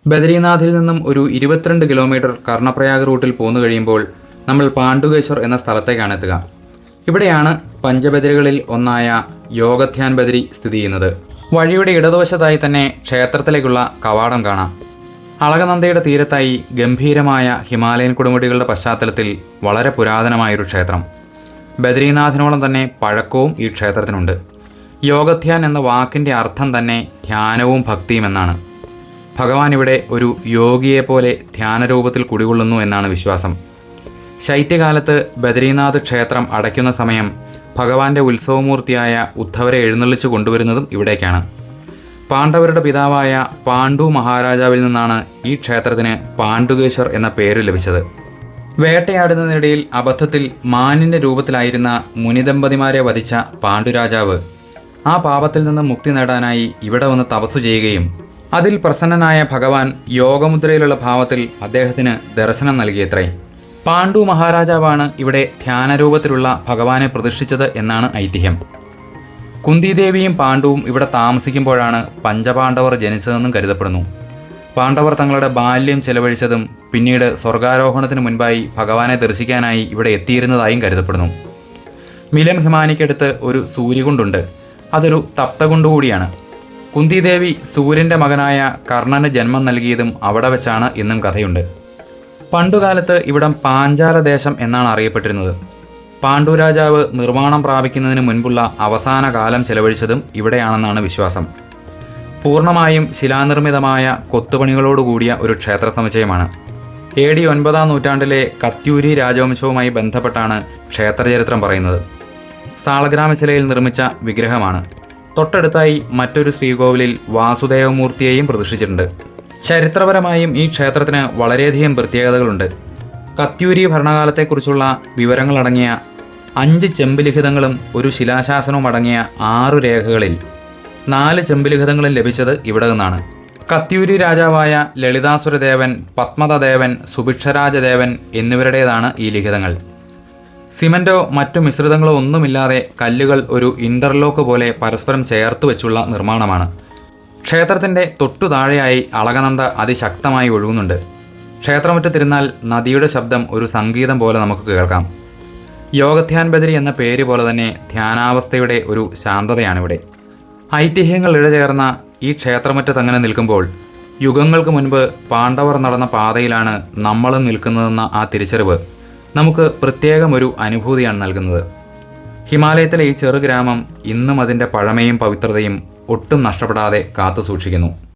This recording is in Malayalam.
ബദരീനാഥിൽ നിന്നും ഒരു 22 കിലോമീറ്റർ കർണപ്രയാഗ് റൂട്ടിൽ പോന്നു കഴിയുമ്പോൾ നമ്മൾ പാണ്ഡുകേശ്വർ എന്ന സ്ഥലത്തേക്കാണ് എത്തുക. ഇവിടെയാണ് പഞ്ചബദരികളിൽ ഒന്നായ യോഗധ്യാൻ ബദരി സ്ഥിതി ചെയ്യുന്നത്. വഴിയുടെ ഇടതുവശത്തായി തന്നെ ക്ഷേത്രത്തിലേക്കുള്ള കവാടം കാണാം. അളകനന്ദയുടെ തീരത്തായി ഗംഭീരമായ ഹിമാലയൻ കൊടുമുടികളുടെ പശ്ചാത്തലത്തിൽ വളരെ പുരാതനമായൊരു ക്ഷേത്രം. ബദരീനാഥിനോളം തന്നെ പഴക്കവും ഈ ക്ഷേത്രത്തിനുണ്ട്. യോഗധ്യാൻ എന്ന വാക്കിൻ്റെ അർത്ഥം തന്നെ ധ്യാനവും ഭക്തിയും എന്നാണ്. ഭഗവാൻ ഇവിടെ ഒരു യോഗിയെപ്പോലെ ധ്യാനരൂപത്തിൽ കുടികൊള്ളുന്നു എന്നാണ് വിശ്വാസം. ശൈത്യകാലത്ത് ബദരീനാഥ് ക്ഷേത്രം അടയ്ക്കുന്ന സമയം ഭഗവാന്റെ ഉത്സവമൂർത്തിയായ ഉദ്ധവരെ എഴുന്നള്ളിച്ചു കൊണ്ടുവരുന്നതും ഇവിടേക്കാണ്. പാണ്ഡവരുടെ പിതാവായ പാണ്ഡു മഹാരാജാവിൽ നിന്നാണ് ഈ ക്ഷേത്രത്തിന് പാണ്ഡുകേശ്വർ എന്ന പേര് ലഭിച്ചത്. വേട്ടയാടുന്നതിനിടയിൽ അബദ്ധത്തിൽ മാനിൻ്റെ രൂപത്തിലായിരുന്ന മുനിദമ്പതിമാരെ വധിച്ച പാണ്ഡുരാജാവ് ആ പാപത്തിൽ നിന്ന് മുക്തി നേടാനായി ഇവിടെ വന്ന് തപസ്സു ചെയ്യുകയും അതിൽ പ്രസന്നനായ ഭഗവാൻ യോഗമുദ്രയിലുള്ള ഭാവത്തിൽ അദ്ദേഹത്തിന് ദർശനം നൽകിയത്രേ. പാണ്ഡു മഹാരാജാവാണ് ഇവിടെ ധ്യാനരൂപത്തിലുള്ള ഭഗവാനെ പ്രതിഷ്ഠിച്ചത് എന്നാണ് ഐതിഹ്യം. കുന്തിദേവിയും പാണ്ഡുവും ഇവിടെ താമസിക്കുമ്പോഴാണ് പഞ്ചപാണ്ഡവർ ജനിച്ചതെന്നും കരുതപ്പെടുന്നു. പാണ്ഡവർ തങ്ങളുടെ ബാല്യം ചെലവഴിച്ചതും പിന്നീട് സ്വർഗാരോഹണത്തിന് മുൻപായി ഭഗവാനെ ദർശിക്കാനായി ഇവിടെ എത്തിയിരുന്നതായും കരുതപ്പെടുന്നു. മിലം ഹിമാനിക്കടുത്ത് ഒരു സൂര്യകുണ്ടുണ്ട്. അതൊരു തപ്തകുണ്ടുകൂടിയാണ്. കുന്തിദേവി സൂര്യൻ്റെ മകനായ കർണന് ജന്മം നൽകിയതും അവിടെ വെച്ചാണ് എന്നും കഥയുണ്ട്. പണ്ടുകാലത്ത് ഇവിടം പാഞ്ചാലദേശം എന്നാണ് അറിയപ്പെട്ടിരുന്നത്. പാണ്ഡുരാജാവ് നിർമ്മാണം പ്രാപിക്കുന്നതിന് മുൻപുള്ള അവസാന കാലം ചെലവഴിച്ചതും ഇവിടെയാണെന്നാണ് വിശ്വാസം. പൂർണ്ണമായും ശിലാനിർമ്മിതമായ കൊത്തുപണികളോടുകൂടിയ ഒരു ക്ഷേത്ര സമുച്ചയമാണ്. AD 9-ാം നൂറ്റാണ്ടിലെ കത്യൂരി രാജവംശവുമായി ബന്ധപ്പെട്ടാണ് ക്ഷേത്രചരിത്രം പറയുന്നത്. സാളഗ്രാമശിലയിൽ നിർമ്മിച്ച വിഗ്രഹമാണ്. തൊട്ടടുത്തായി മറ്റൊരു ശ്രീകോവിലിൽ വാസുദേവമൂർത്തിയെയും പ്രതിഷ്ഠിച്ചിട്ടുണ്ട്. ചരിത്രപരമായും ഈ ക്ഷേത്രത്തിന് വളരെയധികം പ്രത്യേകതകളുണ്ട്. കത്യൂരി ഭരണകാലത്തെക്കുറിച്ചുള്ള വിവരങ്ങളടങ്ങിയ 5 ചെമ്പുലിഖിതങ്ങളും ഒരു ശിലാശാസനവും അടങ്ങിയ 6 രേഖകളിൽ 4 ചെമ്പുലിഖിതങ്ങളും ലഭിച്ചത് ഇവിടെ നിന്നാണ്. കത്യൂരി രാജാവായ ലളിതാസുരദേവൻ, പത്മതദേവൻ, സുഭിക്ഷരാജദേവൻ എന്നിവരുടേതാണ് ഈ ലിഖിതങ്ങൾ. സിമൻറ്റോ മറ്റു മിശ്രിതങ്ങളോ ഒന്നുമില്ലാതെ കല്ലുകൾ ഒരു ഇൻ്റർലോക്ക് പോലെ പരസ്പരം ചേർത്ത് വെച്ചുള്ള നിർമ്മാണമാണ്. ക്ഷേത്രത്തിൻ്റെ തൊട്ടു താഴെയായി അളകനന്ദ അതിശക്തമായി ഒഴുകുന്നുണ്ട്. ക്ഷേത്രമുറ്റത്തിരുന്നാൽ നദിയുടെ ശബ്ദം ഒരു സംഗീതം പോലെ നമുക്ക് കേൾക്കാം. യോഗധ്യാൻ ബദരി എന്ന പേര് പോലെ തന്നെ ധ്യാനാവസ്ഥയുടെ ഒരു ശാന്തതയാണിവിടെ. ഐതിഹ്യങ്ങൾ ഇഴചേർന്ന ഈ ക്ഷേത്രമുറ്റത്തങ്ങനെ നിൽക്കുമ്പോൾ യുഗങ്ങൾക്ക് മുൻപ് പാണ്ഡവർ നടന്ന പാതയിലാണ് നമ്മളും നിൽക്കുന്നതെന്ന ആ തിരിച്ചറിവ് നമുക്ക് പ്രത്യേകം ഒരു അനുഭൂതിയാണ് നൽകുന്നത്. ഹിമാലയത്തിലെ ഈ ചെറുഗ്രാമം ഇന്നും അതിൻ്റെ പഴമയും പവിത്രതയും ഒട്ടും നഷ്ടപ്പെടാതെ കാത്തു സൂക്ഷിക്കുന്നു.